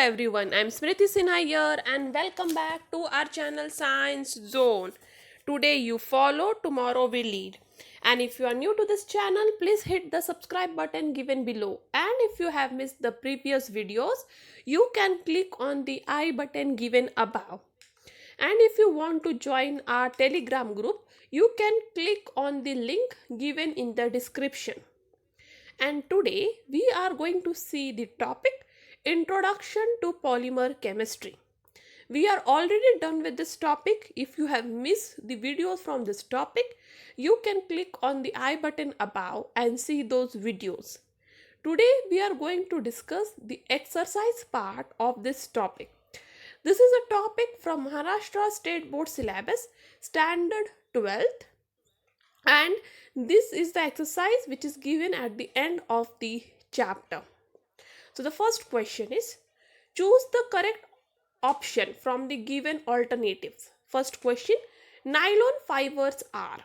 everyone, I'm Smriti Sinha here and welcome back to our channel Science Zone. Today you follow, tomorrow we lead. And if you are new to this channel, please hit the subscribe button given below. And if you have missed the previous videos, you can click on the I button given above. And if you want to join our Telegram group, you can click on the link given in the description. And today we are going to see the topic Introduction to Polymer Chemistry. We are already done with this topic. If you have missed the videos from this topic, you can click on the I button above and see those videos. Today we are going to discuss the exercise part of this topic. This is a topic from Maharashtra State Board Syllabus, Standard 12th, and this is the exercise which is given at the end of the chapter. So the first question is, choose the correct option from the given alternatives. First question, nylon fibers are.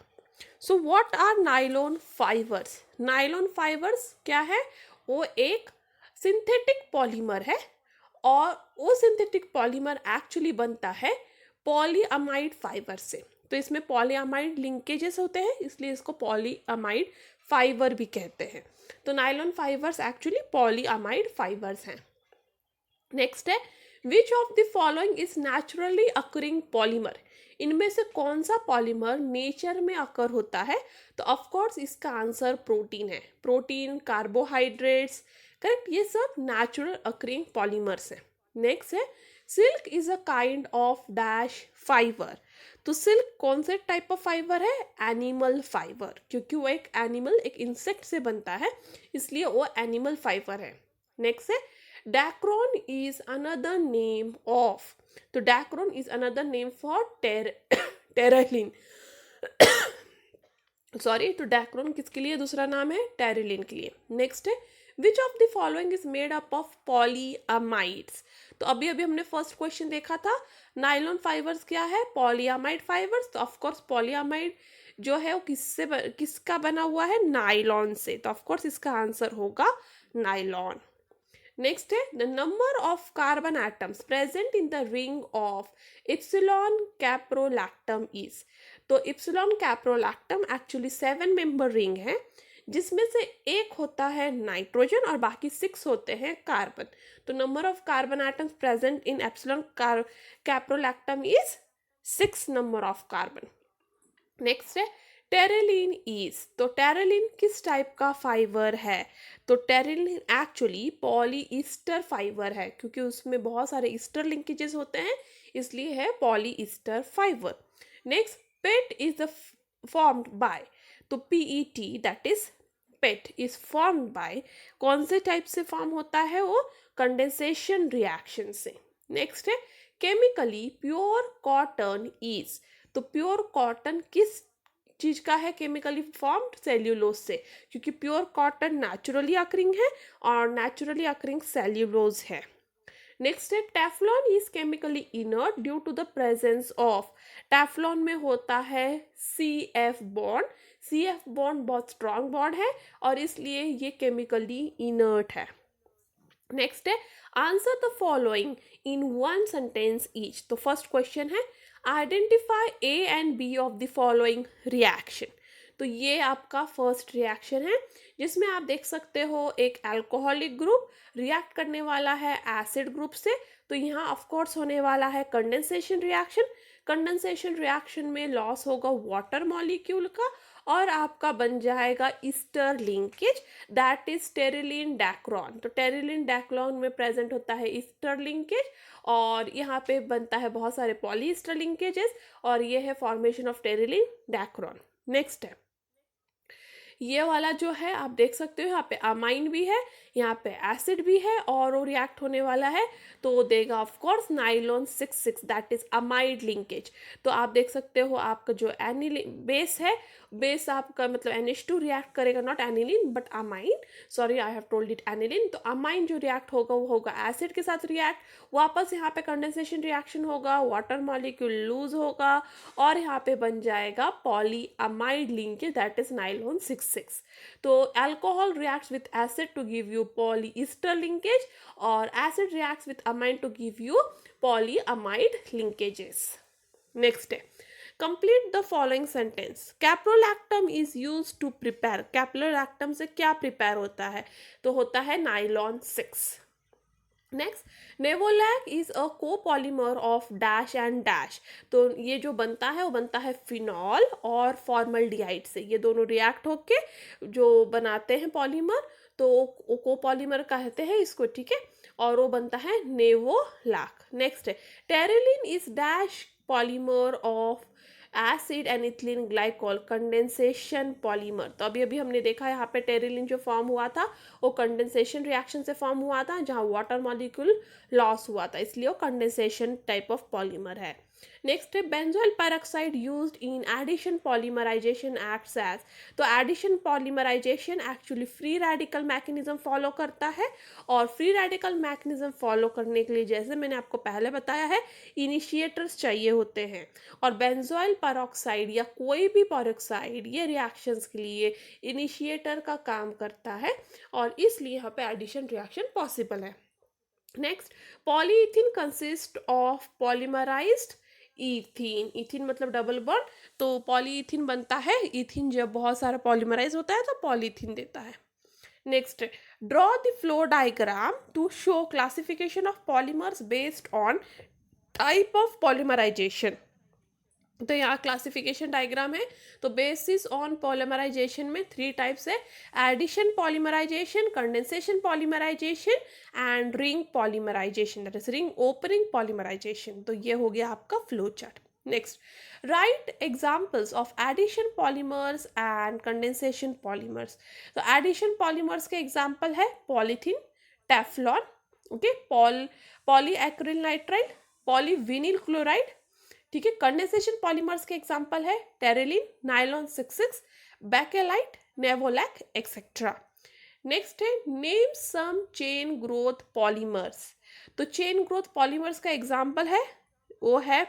So what are nylon fibers? Nylon fibers क्या है? वो एक synthetic polymer है और वो synthetic polymer actually बनता है polyamide fibre से. तो इसमें पॉलीअमाइड लिंकेजेस होते हैं, इसलिए इसको पॉलीअमाइड फाइबर भी कहते हैं. तो nylon fibres actually polyamide fibres हैं. नेक्स्ट है, which of the following is naturally occurring polymer. इनमें से कौन सा पॉलीमर नेचर में अकर होता है? तो ऑफकोर्स इसका आंसर प्रोटीन है. प्रोटीन, कार्बोहाइड्रेट्स, करेक्ट, ये सब नेचुरल अकरिंग पॉलीमर्स हैं. नेक्स्ट है, silk is a kind of dash fibre. तो सिल्क कौन से टाइप ऑफ फाइबर है? एनिमल फाइबर, क्योंकि वो एक एनिमल, एक इंसेक्ट से बनता है, इसलिए वो एनिमल फाइबर है. नेक्स्ट है, Dacron is another name of. तो Dacron is another name for Terylene. Sorry, तो डैक्रोन किसके लिए दूसरा नाम है? टेरेलिन के लिए. नेक्स्ट है, which of the following is made up of polyamides. तो अभी हमने फर्स्ट क्वेश्चन देखा था, नायलॉन फाइबर्स क्या है? Polyamide fibres. तो ऑफकोर्स पॉलीअमाइड जो है वो किसका बना हुआ है? नायलॉन से. तो ऑफकोर्स इसका आंसर होगा नायलॉन. नेक्स्ट है, the number of carbon atoms present in the ring of epsilon caprolactam is. तो epsilon caprolactam actually 7 member ring है, जिसमें से एक होता है नाइट्रोजन और बाकी 6 होते हैं कार्बन. तो number of carbon atoms present in epsilon caprolactam is 6 number of carbon. Next है, टेरेलिन इज. तो टेरेलिन किस टाइप का फाइबर है? तो टेरेलिन एक्चुअली पॉलीईस्टर फाइबर है, क्योंकि उसमें बहुत सारे ईस्टर लिंकेजेस होते हैं, इसलिए है polyester fibre. Next, PET is the formed by. तो PET that is PET is formed by, कौन से टाइप से फॉर्म होता है? वो कंडेंसेशन रिएक्शन से. नेक्स्ट है, केमिकली प्योर कॉटन इज. तो प्योर कॉटन किस चीज का है केमिकली फॉर्म्ड? सेल्यूलोज से, क्योंकि प्योर कॉटन नेचुरली अकरिंग है और नेचुरली अकरिंग सेल्यूलोज है. नेक्स्ट है, Teflon is chemically inert due to the presence of. Teflon में होता है CF बॉन्ड. CF बॉन्ड बहुत स्ट्रॉन्ग बॉन्ड है और इसलिए ये केमिकली इनर्ट है. नेक्स्ट है, answer the following in one sentence each. तो फर्स्ट क्वेश्चन है, identify A and B of the following reaction. तो ये आपका फर्स्ट रिएक्शन है, जिसमें आप देख सकते हो एक अल्कोहलिक ग्रुप रिएक्ट करने वाला है एसिड ग्रुप से. तो यहाँ ऑफकोर्स होने वाला है कंडेंसेशन रिएक्शन. कंडेंसेशन रिएक्शन में लॉस होगा वाटर मॉलिक्यूल का और आपका बन जाएगा ester linkage that is Terylene Dacron. तो टेरेलिन डैक्रोन में प्रेजेंट होता है ईस्टर लिंकेज और यहाँ पे बनता है बहुत सारे पॉलीईस्टर लिंकेजेस और ये है फॉर्मेशन ऑफ टेरेलिन डैक्रोन. नेक्स्ट है, ये वाला जो है आप देख सकते हो, यहाँ पे अमाइन भी है, यहाँ पे एसिड भी है और वो रिएक्ट होने वाला है, तो वो देगा of course nylon 6 that is amide linkage. तो आप देख सकते हो आपका जो एनिलिन बेस है, बेस आपका मतलब NH2 रिएक्ट करेगा, not aniline but amine. Sorry, I have told it aniline. तो अमाइन जो रिएक्ट होगा वो होगा एसिड के साथ रिएक्ट, वापस यहाँ पे कंडेंसेशन रिएक्शन होगा, वाटर मॉलिक्यूल लूज होगा और यहाँ पे बन जाएगा polyamide linkage that is nylon 6. 6। तो alcohol reacts with acid to give you polyester linkage और acid reacts with amine to give you polyamide linkages. Next है complete the following sentence. Caprolactam is use to prepare, caprolactam से क्या prepare होता है, तो होता है nylon 6। Next, novolac is a copolymer of dash and dash, तो ये जो बनता है वो बनता है फिनॉल और फॉर्मल्डिहाइड से, ये दोनों रिएक्ट होके जो बनाते हैं पॉलीमर, तो कोपॉलीमर कहते हैं इसको, ठीक है, और वो बनता है नेवोलैक। नेक्स्ट है Terylene is dash polymer of acid and ethylene glycol condensation polymer, तो अभी अभी हमने देखा यहाँ पे टेरिलिन जो फॉर्म हुआ था वो कंडेंसेशन रिएक्शन से फॉर्म हुआ था जहाँ वाटर मॉलिक्यूल लॉस हुआ था, इसलिए वो कंडेंसेशन टाइप ऑफ पॉलीमर है। नेक्स्ट है benzoyl peroxide used in addition polymerization acts as, तो addition polymerization actually free radical mechanism follow करता है, और फ्री रेडिकल मैकेनिज्म फॉलो करने के लिए जैसे मैंने आपको पहले बताया है इनिशिएटर्स चाहिए होते हैं, और बेंजोइल पेरोक्साइड या कोई भी पेरोक्साइड ये रिएक्शंस के लिए इनिशिएटर का काम करता है, और इसलिए यहाँ पे एडिशन रिएक्शन पॉसिबल है। Next, polyethene consist of polymerized ethene, ethene मतलब डबल बॉन्ड, तो पॉलीइथीन बनता है, इथीन जब बहुत सारा पॉलीमराइज होता है तो पॉलीइथीन देता है। Next, draw the flow diagram to show classification of polymers based on type of polymerisation, तो यहाँ क्लासिफिकेशन डायग्राम है, तो बेसिस ऑन पॉलीमराइजेशन में 3 टाइप्स है, addition polymerization, condensation polymerization and ring polymerization, that is ring opening polymerisation, तो ये हो गया आपका flow chart. Next, write examples of addition polymers and condensation polymers, तो एडिशन पॉलीमर्स के एग्जाम्पल है polythene, Teflon, okay, polyacrylonitrile, polyvinyl chloride, ठीक है। कंडेंसेशन पॉलीमर्स के एग्जांपल है Terylene, nylon 66, bakelite, novolac etcetera. Next है name some chain growth polymers, तो chain growth polymers का एग्जांपल है वो है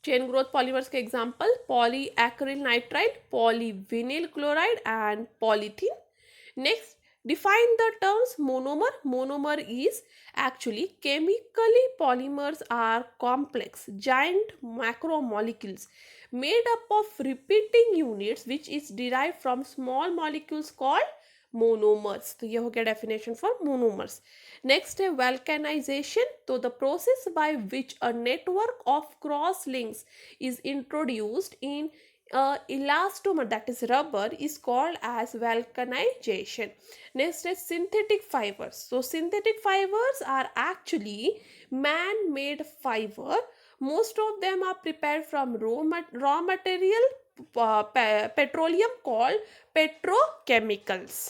चेन ग्रोथ पॉलीमर्स के example polyacrylonitrile, polyvinyl chloride and polythene. Next, define the terms monomer. Monomer is actually chemically polymers are complex giant macromolecules made up of repeating units which is derived from small molecules called monomers, तो ये हो गया definition for monomers. Next है vulcanization, तो the process by which a network of cross links is introduced in elastomer, that is rubber, is called as vulcanization. Next is synthetic fibers, so synthetic fibers are actually man-made fiber, most of them are prepared from raw material petroleum called petrochemicals.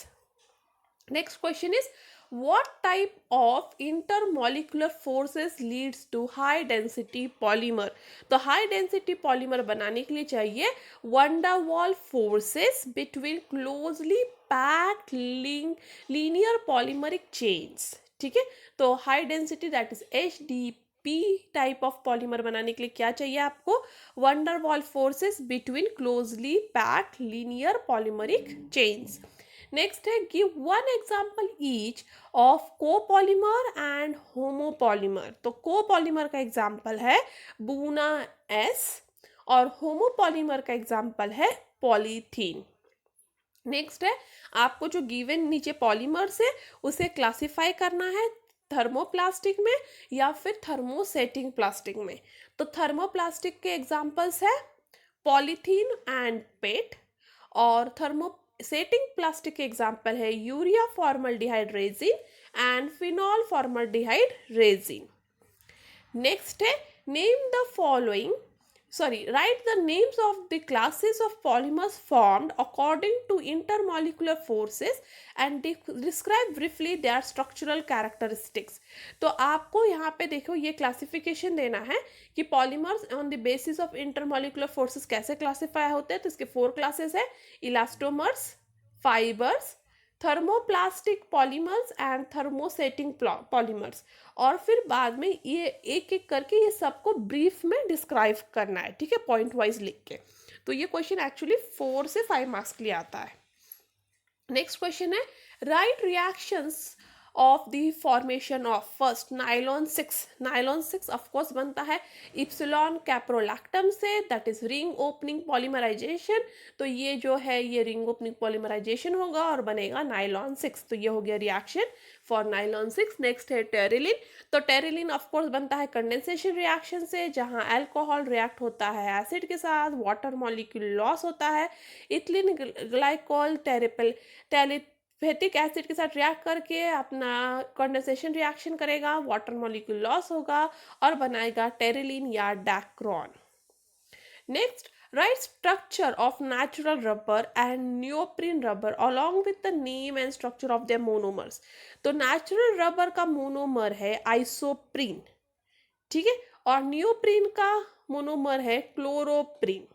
Next question is what type of intermolecular forces leads to high density polymer, तो high density polymer बनाने के लिए चाहिए van der Waals forces between closely packed linear polymeric chains, ठीक है, तो high density that is HDP type of polymer बनाने के लिए क्या चाहिए आपको, van der Waals forces between closely packed linear polymeric chains. Next है give one example each of copolymer and homopolymer, तो कोपॉलीमर का एग्जाम्पल है बूना एस और होमोपॉलीमर का एग्जाम्पल है पॉलीथीन। नेक्स्ट है आपको जो गिवन नीचे पॉलीमर्स है उसे क्लासिफाई करना है थर्मोप्लास्टिक में या फिर थर्मोसेटिंग प्लास्टिक में, तो थर्मोप्लास्टिक के एग्जाम्पल्स है पॉलीथीन एंड पेट, और थर्मोसेटिंग प्लास्टिक के एग्जाम्पल है urea formaldehyde resin and phenol formaldehyde resin. Next है name the following write the names of the classes of polymers formed according to intermolecular forces and describe briefly their structural characteristics, तो आपको यहाँ पे देखो ये classification देना है कि polymers on the basis of intermolecular forces कैसे क्लासीफाई होते हैं, तो इसके 4 क्लासेस है elastomers, fibres, thermoplastic polymers and thermosetting polymers, और फिर बाद में ये एक एक करके ये सबको ब्रीफ में डिस्क्राइब करना है, ठीक है, पॉइंट वाइज लिख के। तो ये क्वेश्चन एक्चुअली 4 से 5 मार्क्स के लिए आता है। नेक्स्ट क्वेश्चन है write reactions of the formation of first nylon 6 of course बनता है इप्सिलॉन कैप्रोलैक्टम से, that is ring opening polymerisation. तो ये जो है ये रिंग ओपनिंग पॉलीमराइजेशन होगा और बनेगा नाइलॉन 6। तो ये हो गया रिएक्शन फॉर नाइलॉन 6। नेक्स्ट है टेरिलिन। तो टेरिलिन ऑफकोर्स बनता है कंडेंसेशन रिएक्शन से, जहां अल्कोहल रिएक्ट होता है एसिड के साथ, वाटर मॉलिक्यूल लॉस होता है, इथिलीन ग्लाइकोल टेलिफेटिक एसिड के साथ रिएक्ट करके अपना कंडेंसेशन रिएक्शन करेगा, वाटर मॉलिक्यूल लॉस होगा और बनाएगा टेरिलिन या Dacron. Next, write structure of natural rubber and neoprene rubber along with the name and structure of their monomers। तो नेचुरल रबर का मोनोमर है आइसोप्रीन, ठीक है, और नियोप्रीन का मोनोमर है क्लोरोप्रीन।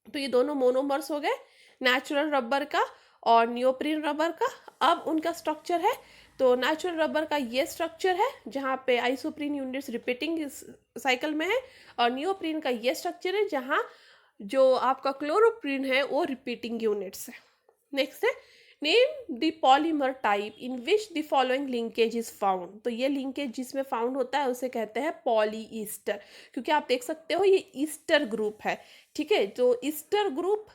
तो ये दोनों मोनोमर्स हो गए नेचुरल रबर का और नियोप्रीन रबर का। अब उनका स्ट्रक्चर है, तो नेचुरल रबर का ये स्ट्रक्चर है जहाँ पे आइसोप्रीन यूनिट्स रिपीटिंग साइकिल में है, और नियोप्रीन का ये स्ट्रक्चर है जहाँ जो आपका क्लोरोप्रीन है वो रिपीटिंग यूनिट्स है। नेक्स्ट है name the polymer type in which the following linkage is found. तो ये लिंकेज जिसमें फाउंड होता है उसे कहते हैं पॉलीईस्टर, क्योंकि आप देख सकते हो ये ईस्टर ग्रुप है, ठीक है। तो ईस्टर ग्रुप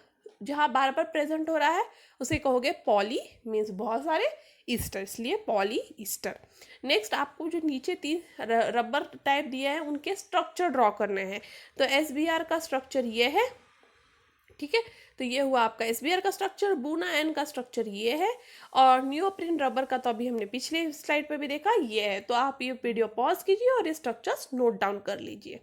जहाँ बार बार प्रेजेंट हो रहा है उसे कहोगे पॉली, मीन्स बहुत सारे ईस्टर, इसलिए पॉली ईस्टर। नेक्स्ट आपको जो नीचे 3 रबर टाइप दिए हैं उनके स्ट्रक्चर ड्रॉ करने हैं। तो SBr का स्ट्रक्चर ये है, ठीक है, तो ये हुआ आपका SBr का स्ट्रक्चर। बूना एन का स्ट्रक्चर ये है, और नियोप्रीन रबर का तो अभी हमने पिछले स्लाइड पे भी देखा ये है। तो आप ये वीडियो पॉज कीजिए और ये स्ट्रक्चर्स नोट डाउन कर लीजिए।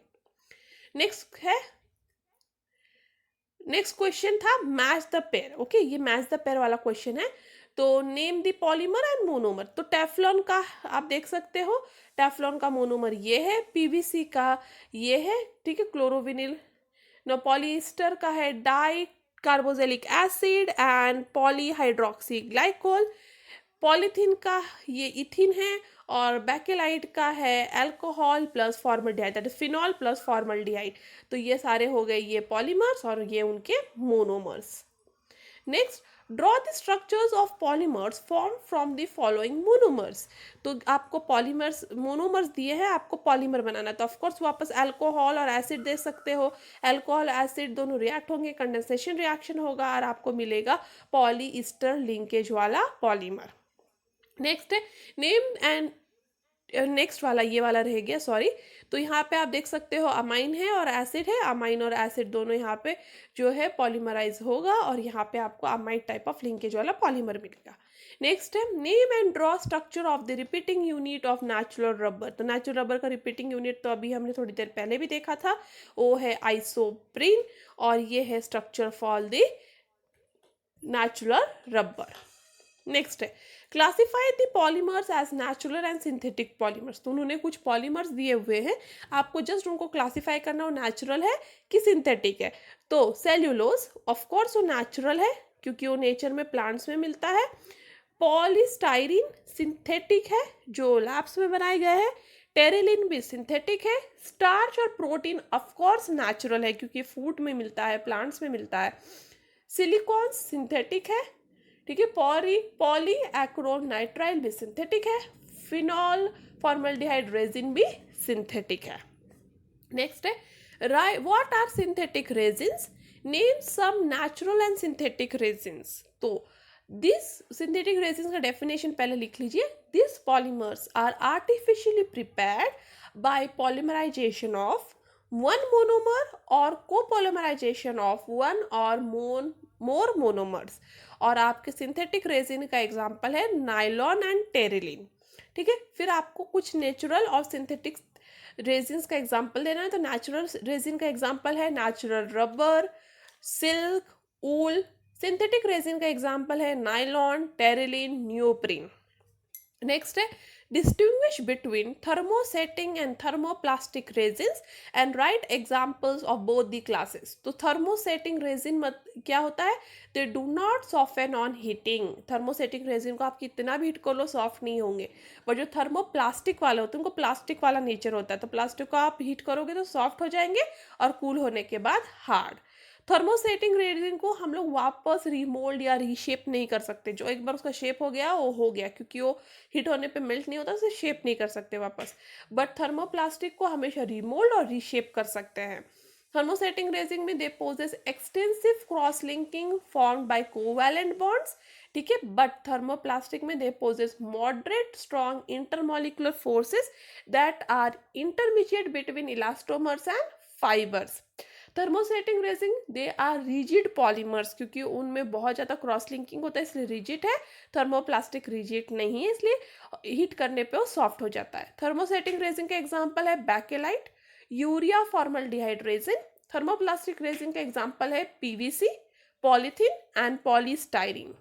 नेक्स्ट क्वेश्चन था मैच द पेयर। ओके, ये मैच द पेयर वाला क्वेश्चन है। तो name the polymer and monomer. तो टेफ्लॉन का आप देख सकते हो, टेफ्लॉन का मोनोमर ये है, PVC का ये है, ठीक है, क्लोरोविनिल। नो, पॉलीएस्टर का है dicarboxylic acid and polyhydroxy glycol. Polythene का ये इथिन है, और बैकेलाइट का है alcohol plus formaldehyde, that is phenol plus formaldehyde. तो ये सारे हो गए ये पॉलीमर्स और ये उनके monomers. Next, draw the structures of polymers form from the following monomers. तो आपको पॉलीमर्स मोनोमर्स दिए हैं, आपको पॉलीमर बनाना है। तो ऑफकोर्स वापस अल्कोहल और एसिड दे सकते हो, अल्कोहल एसिड दोनों रिएक्ट होंगे, कंडेंसेशन रिएक्शन होगा और आपको मिलेगा पॉलीईस्टर लिंकेज वाला पॉलीमर। नेक्स्ट है नेम एंड नेक्स्ट वाला ये वाला रह गया, सॉरी। तो यहाँ पे आप देख सकते हो अमाइन है और एसिड है, अमाइन और एसिड दोनों यहाँ पे जो है पॉलीमराइज होगा और यहाँ पे आपको अमाइड टाइप ऑफ लिंकेज वाला पॉलीमर मिलेगा। नेक्स्ट है name and draw structure of the repeating unit of natural rubber. तो नेचुरल रबर का रिपीटिंग यूनिट तो अभी हमने थोड़ी देर पहले भी देखा था, वो है आइसोप्रीन, और ये है structure for the natural rubber. Next है classify the polymers as natural and synthetic polymers. तो उन्होंने कुछ पॉलीमर्स दिए हुए हैं, आपको जस्ट उनको क्लासीफाई करना वो नेचुरल है कि सिंथेटिक है। तो सेल्यूलोज ऑफकोर्स वो नेचुरल है क्योंकि वो नेचर में प्लांट्स में मिलता है। पॉलीस्टाइरीन सिंथेटिक है जो लैब्स में बनाए गए हैं। टेरिलिन भी सिंथेटिक है। स्टार्च और प्रोटीन ऑफकोर्स नेचुरल है क्योंकि फूड में मिलता है, प्लांट्स में मिलता है। सिलिकॉन सिंथेटिक है, ठीक है। पॉली एक्रोनाइट्राइल भी सिंथेटिक है। फिनॉल फॉर्मल्डिहाइड रेजिन भी सिंथेटिक है। नेक्स्ट है what are synthetic resins, name some natural and synthetic resins. तो दिस सिंथेटिक रेजिन्स का डेफिनेशन पहले लिख लीजिए। This polymers are artificially prepared by polymerisation of one monomer or copolymerization of one or more monomers। और आपके synthetic resin का example है nylon and Terylene, ठीक है। फिर आपको कुछ नेचुरल और सिंथेटिक रेजिन्स का एग्जांपल देना है। तो नेचुरल रेजिन का एग्जांपल है नेचुरल रबर, सिल्क, ऊल। सिंथेटिक रेजिन का एग्जांपल है नाइलॉन, टेरिलिन, नियोप्रीन। नेक्स्ट है distinguish between thermosetting and thermoplastic resins and write examples of both the classes। तो thermosetting resin क्या होता है, they do not soften on heating। thermosetting resin को आप कितना भी हीट कर लो सॉफ्ट नहीं होंगे, बट जो थर्मोप्लास्टिक वाले होते हैं उनको प्लास्टिक वाला नेचर होता है। तो प्लास्टिक को आप हीट करोगे तो सॉफ्ट हो जाएंगे और कूल होने के बाद हार्ड। थर्मोस्टेटिक रेजिन को हम लोग वापस रिमोल्ड या रीशेप नहीं कर सकते, जो एक बार उसका शेप हो गया वो हो गया, क्योंकि वो हीट होने पे मेल्ट नहीं होता, उसे शेप नहीं कर सकते वापस। बट थर्मोप्लास्टिक को हमेशा रिमोल्ड और रीशेप कर सकते हैं। थर्मोस्टेटिक रेजिन में they possess extensive cross linking formed by covalent bonds, ठीक है, बट थर्मोप्लास्टिक में they possess moderate strong intermolecular forces that are intermediate between elastomers and fibres. Thermostatic resin they are rigid polymers, क्योंकि उनमें बहुत ज़्यादा cross linking होता है इसलिए रिजिड है। थर्मोप्लास्टिक रिजिड नहीं है, इसलिए हीट करने पे वो सॉफ्ट हो जाता है। थर्मोस्टेटिक रेजिन का एग्जांपल है Bakelite, urea formaldehyde resin. Thermoplastic resin का एग्जांपल है पीवीसी, पॉलीथीन एंड पॉलीस्टाइरीन।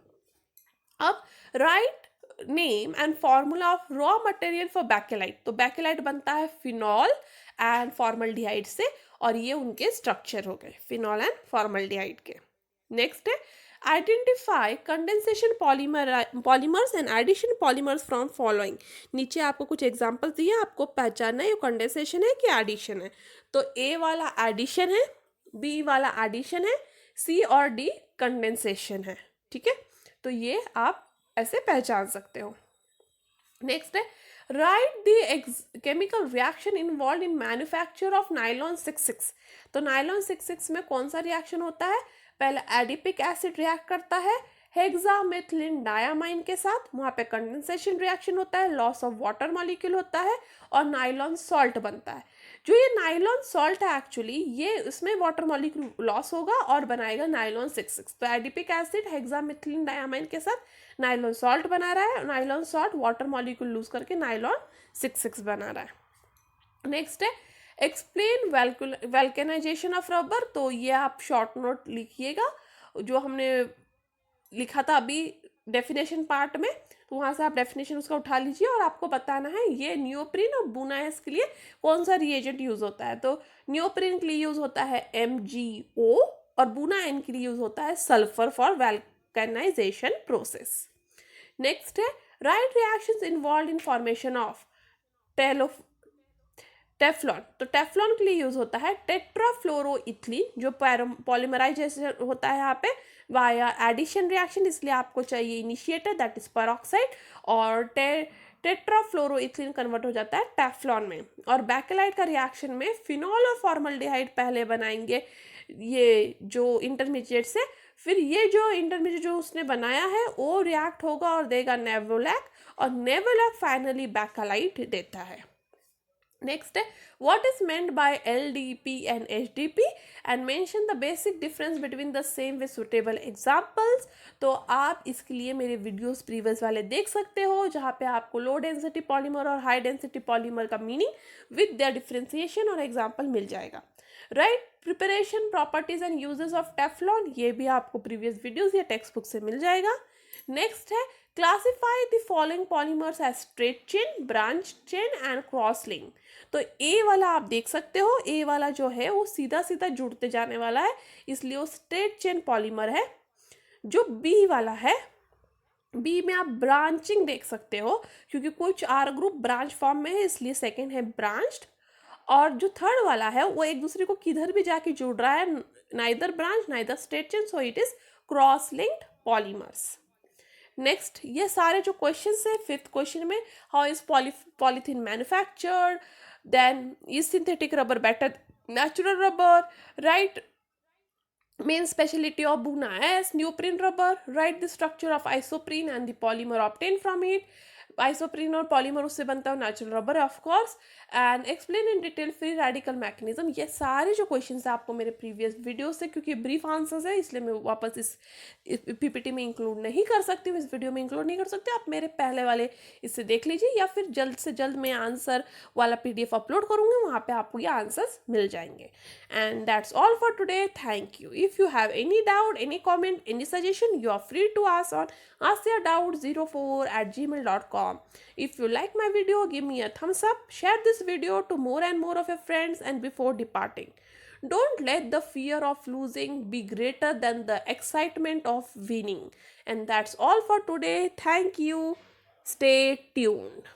अब write name and formula of raw material for Bakelite. तो बैकेलाइट बनता है फिनॉल एंड फॉर्मल्डिहाइड से, और ये उनके स्ट्रक्चर हो गए फिनॉल एंड फॉर्मल्डिहाइड के। नेक्स्ट है identify condensation polymers and addition polymers from following. नीचे आपको कुछ एग्जांपल दिए, आपको पहचानना है ये कंडेंसेशन है कि एडिशन है। तो ए वाला एडिशन है, बी वाला एडिशन है, सी और डी कंडेंसेशन है, ठीक है। तो ये आप ऐसे पहचान सकते हो। नेक्स्ट है right the chemical reaction involve in manufacture of nylon 66। तो नाइलॉन 66 में कौन सा रिएक्शन होता है? पहले एडिपिक एसिड रिएक्ट करता है हेक्सामेथिलीन डायामाइन के साथ, वहाँ पे कंडेंसेशन रिएक्शन होता है, लॉस ऑफ वाटर मॉलिक्यूल होता है और नाइलॉन सॉल्ट बनता है। जो ये नाइलॉन सॉल्ट है एक्चुअली ये इसमें वाटर मॉलिक्यूल लॉस होगा और बनाएगा नाइलॉन 66। तो एडिपिक एसिड हेक्सामेथिलीन डायामाइन के साथ नाइलॉन सॉल्ट बना रहा है, nylon salt water molecule lose करके नाइलॉन 66 बना रहा है। नेक्स्ट है एक्सप्लेन वल्केनाइजेशन ऑफ रबर। तो ये आप शॉर्ट नोट लिखिएगा, जो हमने लिखा था अभी डेफिनेशन पार्ट में, तो वहाँ से आप डेफिनेशन उसका उठा लीजिए और आपको बताना है ये नियोप्रीन और बुनाएस के लिए कौन सा रिएजेंट यूज होता है। तो नियोप्रीन के लिए यूज होता है MgO और बुनाएन के लिए यूज होता है sulphur for vulcanization process. Next है write reactions involve in formation of Teflon. तो टेफ्लॉन के लिए यूज होता है टेट्राफ्लोरोइथिलीन, जो पॉलीमराइजेशन होता है यहाँ पे वाया एडिशन रिएक्शन, इसलिए आपको चाहिए इनिशिएटर दैट इज पेरोक्साइड, और टेट्राफ्लोरोइथिलीन कन्वर्ट हो जाता है टेफ्लॉन में। और बैकेलाइट का रिएक्शन में फिनॉल और फॉर्मल्डिहाइड पहले बनाएंगे ये जो इंटरमीडिएट से, फिर ये जो इंटरमीडिएट जो उसने बनाया है वो रिएक्ट होगा और देगा नेवोलैक, और नेवोलैक फाइनली बैकेलाइट देता है। नेक्स्ट है what is meant by LDP and HDP and mention the basic difference between the same with suitable examples। तो आप इसके लिए मेरे वीडियोस प्रीवियस वाले देख सकते हो, जहाँ पे आपको लो डेंसिटी पॉलीमर और हाई डेंसिटी पॉलीमर का मीनिंग विद देयर डिफरेंशिएशन और एग्जाम्पल मिल जाएगा। Write preparation properties and uses of Teflon, ये भी आपको प्रीवियस वीडियोस या टेक्स्ट बुक से मिल जाएगा। नेक्स्ट है classify the following polymers as straight chain, branch chain and cross link. तो ए वाला आप देख सकते हो, ए वाला जो है वो सीधा सीधा जुड़ते जाने वाला है, इसलिए वो स्ट्रेट चेन पॉलीमर है। जो बी वाला है, बी में आप ब्रांचिंग देख सकते हो, क्योंकि कुछ आर ग्रुप ब्रांच फॉर्म में है इसलिए सेकेंड है ब्रांच्ड। और जो थर्ड वाला है वो एक दूसरे को किधर भी जाके जुड़ रहा है, neither branch neither straight chain, so it is cross linked polymers. Next ये सारे जो क्वेश्चंस है, फिफ्थ क्वेश्चन में how is polythene manufactured, then is synthetic rubber better natural rubber, right main speciality of Buna's neoprene rubber, write the structure of isoprene and the polymer obtained from it, isoprene और polymer उससे बनता है natural rubber of course, and explain in detail free radical mechanism. ये सारे जो questions है आपको मेरे प्रीवियस वीडियो से, क्योंकि ब्रीफ आंसर्स है इसलिए मैं वापस इस पीपीटी में इंक्लूड नहीं कर सकती हूँ, इस वीडियो में इंक्लूड नहीं कर सकती। आप मेरे पहले वाले इससे देख लीजिए, या फिर जल्द से जल्द मैं आंसर वाला PDF अपलोड करूँगी, वहाँ पर आपको ये आंसर्स मिल जाएंगे। And that's all for today, thank you. If you have any doubt, any comment, any suggestion, you are free to ask on askyourdoubts04@gmail.com. If you like my video, give me a thumbs up, share this video to more and more of your friends, and before departing, don't let the fear of losing be greater than the excitement of winning. And that's all for today. Thank you. Stay tuned.